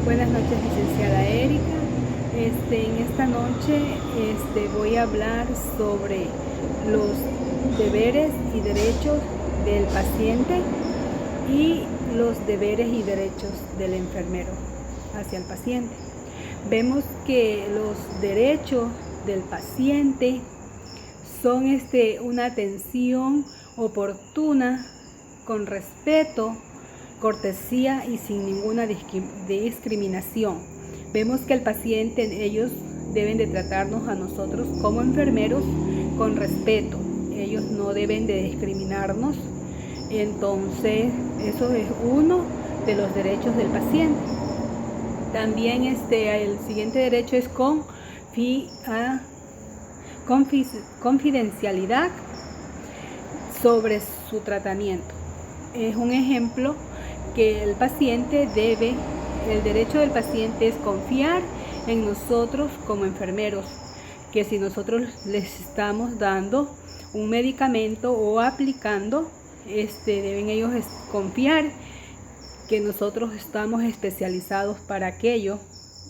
Buenas noches, licenciada Erika. En esta noche voy a hablar sobre los deberes y derechos del paciente y los deberes y derechos del enfermero hacia el paciente. Vemos que los derechos del paciente son una atención oportuna, con respeto, cortesía y sin ninguna discriminación. Vemos que el paciente, ellos deben de tratarnos a nosotros como enfermeros con respeto. Ellos no deben de discriminarnos. Entonces, eso es uno de los derechos del paciente. También el siguiente derecho es confidencialidad sobre su tratamiento. Es un ejemplo que el derecho del paciente es confiar en nosotros como enfermeros, que si nosotros les estamos dando un medicamento o aplicando, deben ellos confiar que nosotros estamos especializados para aquello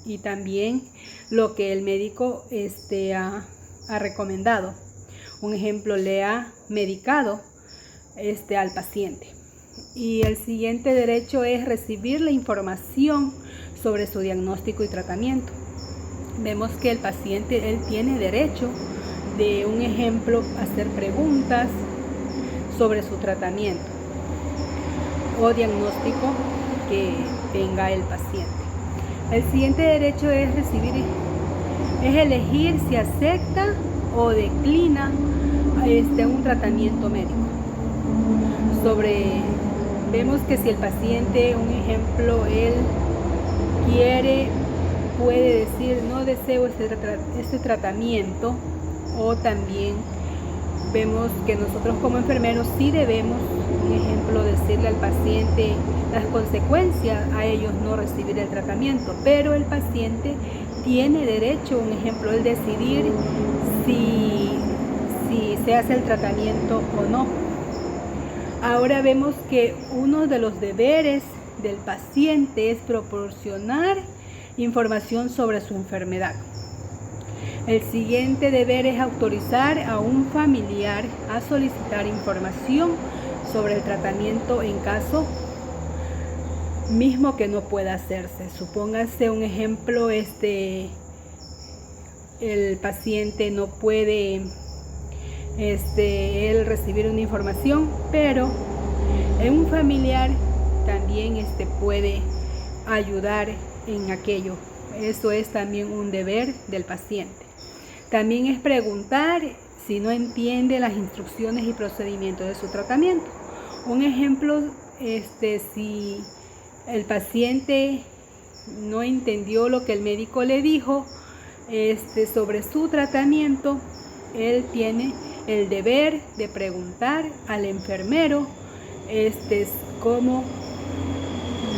y también lo que el médico ha recomendado. Un ejemplo, le ha medicado al paciente. Y el siguiente derecho es recibir la información sobre su diagnóstico y tratamiento. Vemos que el paciente, él tiene derecho de, un ejemplo, hacer preguntas sobre su tratamiento o diagnóstico que tenga el paciente. El siguiente derecho es elegir si acepta o declina un tratamiento médico. Vemos que si el paciente, un ejemplo, él puede decir no deseo este tratamiento, o también vemos que nosotros como enfermeros sí debemos, un ejemplo, decirle al paciente las consecuencias a ellos no recibir el tratamiento, pero el paciente tiene derecho, un ejemplo, el decidir si se hace el tratamiento o no. Ahora vemos que uno de los deberes del paciente es proporcionar información sobre su enfermedad. El siguiente deber es autorizar a un familiar a solicitar información sobre el tratamiento en caso mismo que no pueda hacerse. Supóngase un ejemplo, el paciente no puede él recibir una información, pero un familiar también puede ayudar en aquello. Eso es también un deber del paciente. También es preguntar si no entiende las instrucciones y procedimientos de su tratamiento. Un ejemplo, si el paciente no entendió lo que el médico le dijo sobre su tratamiento, él tiene el deber de preguntar al enfermero cómo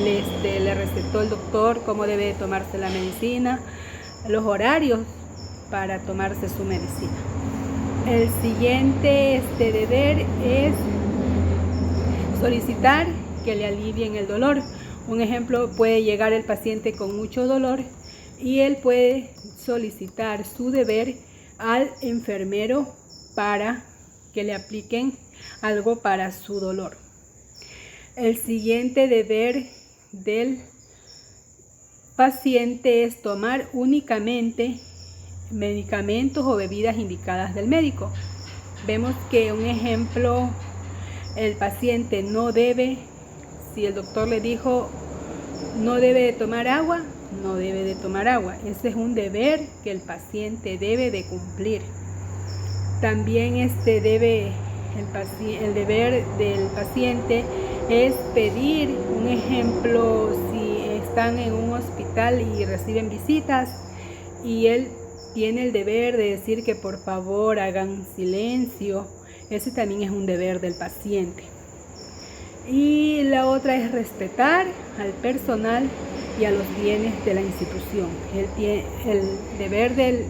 le recetó el doctor, cómo debe de tomarse la medicina, los horarios para tomarse su medicina. El siguiente deber es solicitar que le alivien el dolor. Un ejemplo, puede llegar el paciente con mucho dolor y él puede solicitar su deber al enfermero para que le apliquen algo para su dolor. El siguiente deber del paciente es tomar únicamente medicamentos o bebidas indicadas del médico. Vemos que, un ejemplo, el paciente no debe, si el doctor le dijo no debe de tomar agua, no debe de tomar agua. Ese es un deber que el paciente debe de cumplir. También el deber del paciente es pedir, un ejemplo, si están en un hospital y reciben visitas y él tiene el deber de decir que por favor hagan silencio. Ese también es un deber del paciente. Y la otra es respetar al personal y a los bienes de la institución. El deber del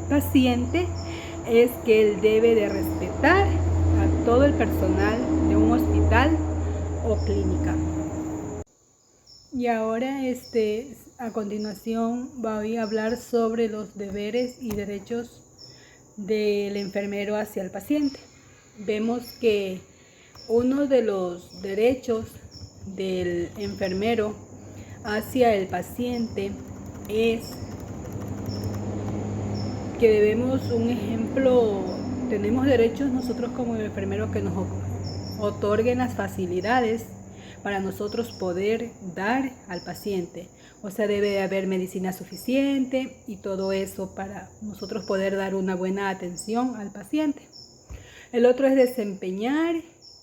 paciente es que él debe de respetar a todo el personal de un hospital o clínica. Y ahora a continuación voy a hablar sobre los deberes y derechos del enfermero hacia el paciente. Vemos que uno de los derechos del enfermero hacia el paciente es que tenemos derechos nosotros como enfermeros que nos otorguen las facilidades para nosotros poder dar al paciente. O sea, debe de haber medicina suficiente y todo eso para nosotros poder dar una buena atención al paciente. El otro es desempeñar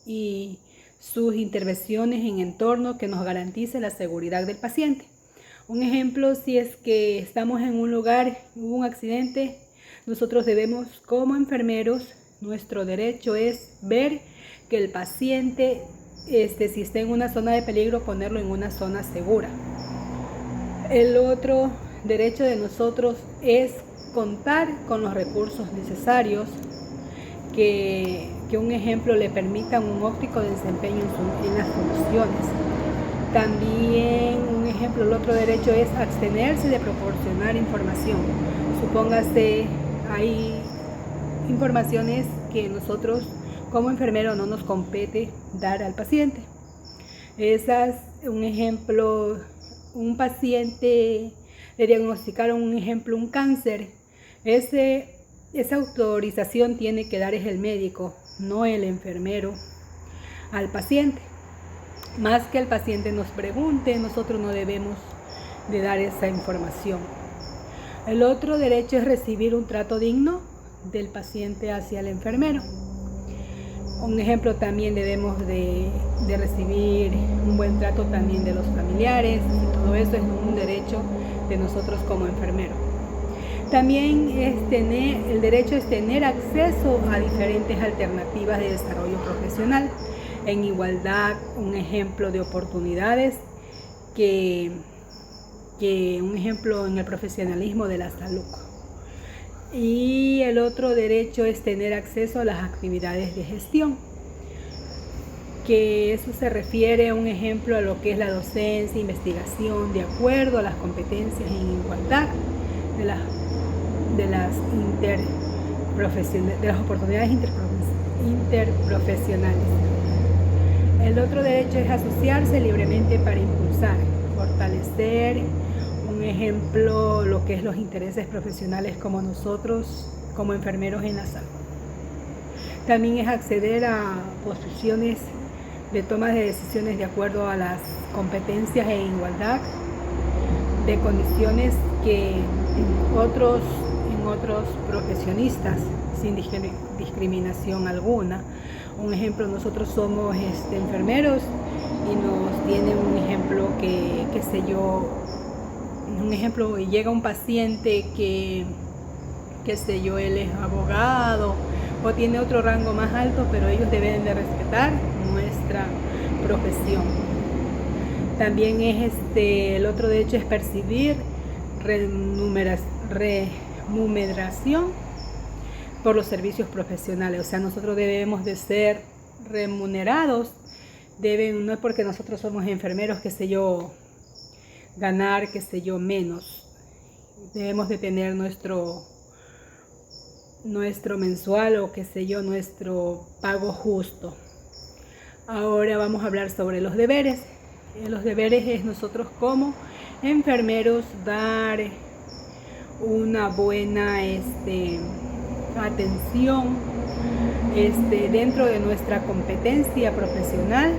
y sus intervenciones en entorno que nos garantice la seguridad del paciente. Un ejemplo, si es que estamos en un lugar, hubo un accidente, nosotros debemos como enfermeros, nuestro derecho es ver que el paciente, si está en una zona de peligro, ponerlo en una zona segura. El otro derecho de nosotros es contar con los recursos necesarios que un ejemplo le permitan un óptimo desempeño en las funciones. También un ejemplo, el otro derecho es abstenerse de proporcionar información. Supóngase, hay informaciones que nosotros como enfermero no nos compete dar al paciente. Un ejemplo, un paciente le diagnosticaron un cáncer. Esa autorización tiene que dar es el médico, no el enfermero, al paciente. Más que el paciente nos pregunte, nosotros no debemos de dar esa información. El otro derecho es recibir un trato digno del paciente hacia el enfermero. Un ejemplo, también debemos de recibir un buen trato también de los familiares, y todo eso es un derecho de nosotros como enfermeros. También el derecho es tener acceso a diferentes alternativas de desarrollo profesional en igualdad, un ejemplo de oportunidades un ejemplo en el profesionalismo de la salud. Y el otro derecho es tener acceso a las actividades de gestión, que eso se refiere a un ejemplo a lo que es la docencia, investigación, de acuerdo a las competencias en igualdad de las oportunidades interprofesionales. El otro derecho es asociarse libremente para impulsar, fortalecer, un ejemplo, lo que es los intereses profesionales como nosotros, como enfermeros en la salud. También es acceder a posiciones de toma de decisiones de acuerdo a las competencias e igualdad de condiciones que en otros profesionistas sin discriminación alguna. Un ejemplo, nosotros somos enfermeros y nos tienen un ejemplo un ejemplo, y llega un paciente que él es abogado o tiene otro rango más alto, pero ellos deben de respetar nuestra profesión. También el otro derecho es percibir remuneración por los servicios profesionales. O sea, nosotros debemos de ser remunerados, no es porque nosotros somos enfermeros, ganar, menos. Debemos de tener nuestro mensual o nuestro pago justo. Ahora vamos a hablar sobre los deberes. Los deberes es nosotros como enfermeros dar una buena atención dentro de nuestra competencia profesional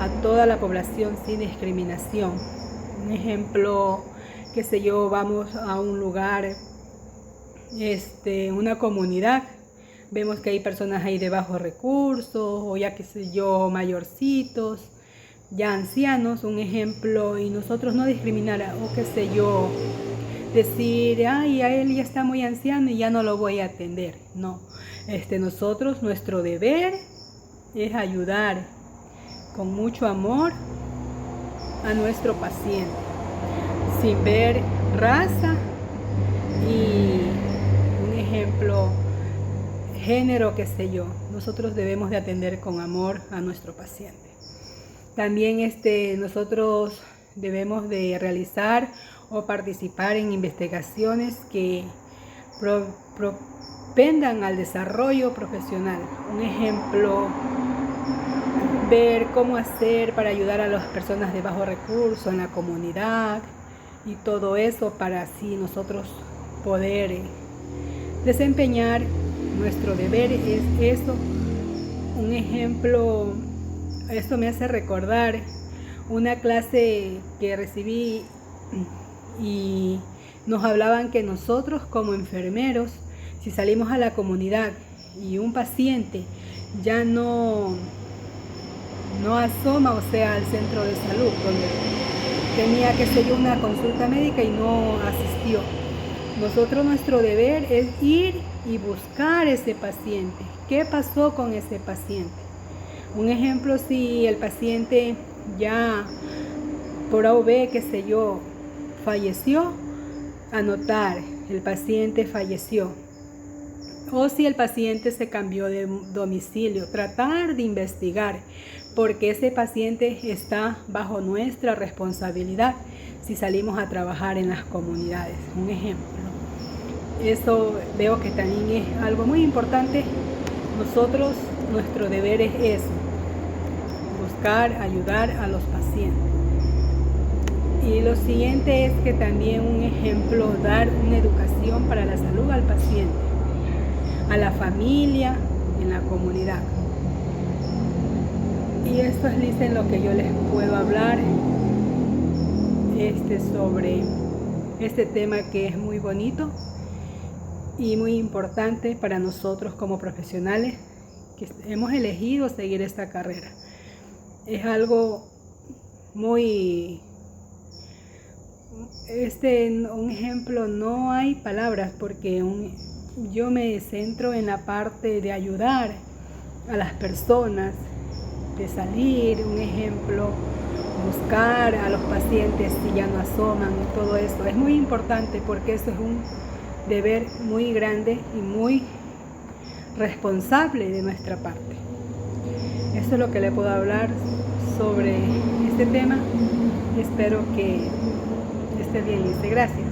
a toda la población sin discriminación. Un ejemplo, vamos a un lugar, una comunidad, vemos que hay personas ahí de bajos recursos o ya mayorcitos, ya ancianos, un ejemplo, y nosotros no discriminar o decir, ay, a él ya está muy anciano y ya no lo voy a atender. No, nosotros, nuestro deber es ayudar con mucho amor a nuestro paciente, sin ver raza y un ejemplo, género, nosotros debemos de atender con amor a nuestro paciente. También nosotros debemos de realizar o participar en investigaciones que propendan al desarrollo profesional. Un ejemplo, ver cómo hacer para ayudar a las personas de bajos recursos en la comunidad y todo eso, para así nosotros poder desempeñar nuestro deber. Es eso. Un ejemplo, esto me hace recordar una clase que recibí y nos hablaban que nosotros como enfermeros, si salimos a la comunidad y un paciente ya no asoma, o sea, al centro de salud, donde tenía, qué sé yo, una consulta médica y no asistió, nosotros, nuestro deber es ir y buscar ese paciente. ¿Qué pasó con ese paciente? Un ejemplo, si el paciente ya por A o B, qué sé yo, falleció, anotar, el paciente falleció. O si el paciente se cambió de domicilio, tratar de investigar, porque ese paciente está bajo nuestra responsabilidad si salimos a trabajar en las comunidades. Un ejemplo. Eso veo que también es algo muy importante. Nosotros, nuestro deber es eso, buscar, ayudar a los pacientes. Y lo siguiente es que también un ejemplo, dar una educación para la salud al paciente, a la familia, en la comunidad. Y esto es, Lisa, lo que yo les puedo hablar sobre este tema, que es muy bonito y muy importante para nosotros como profesionales que hemos elegido seguir esta carrera. Es algo muy, un ejemplo, no hay palabras, porque yo me centro en la parte de ayudar a las personas, de salir, un ejemplo, buscar a los pacientes si ya no asoman y todo eso. Es muy importante porque eso es un deber muy grande y muy responsable de nuestra parte. Eso es lo que le puedo hablar sobre este tema. Espero que esté bien, Lice. Gracias.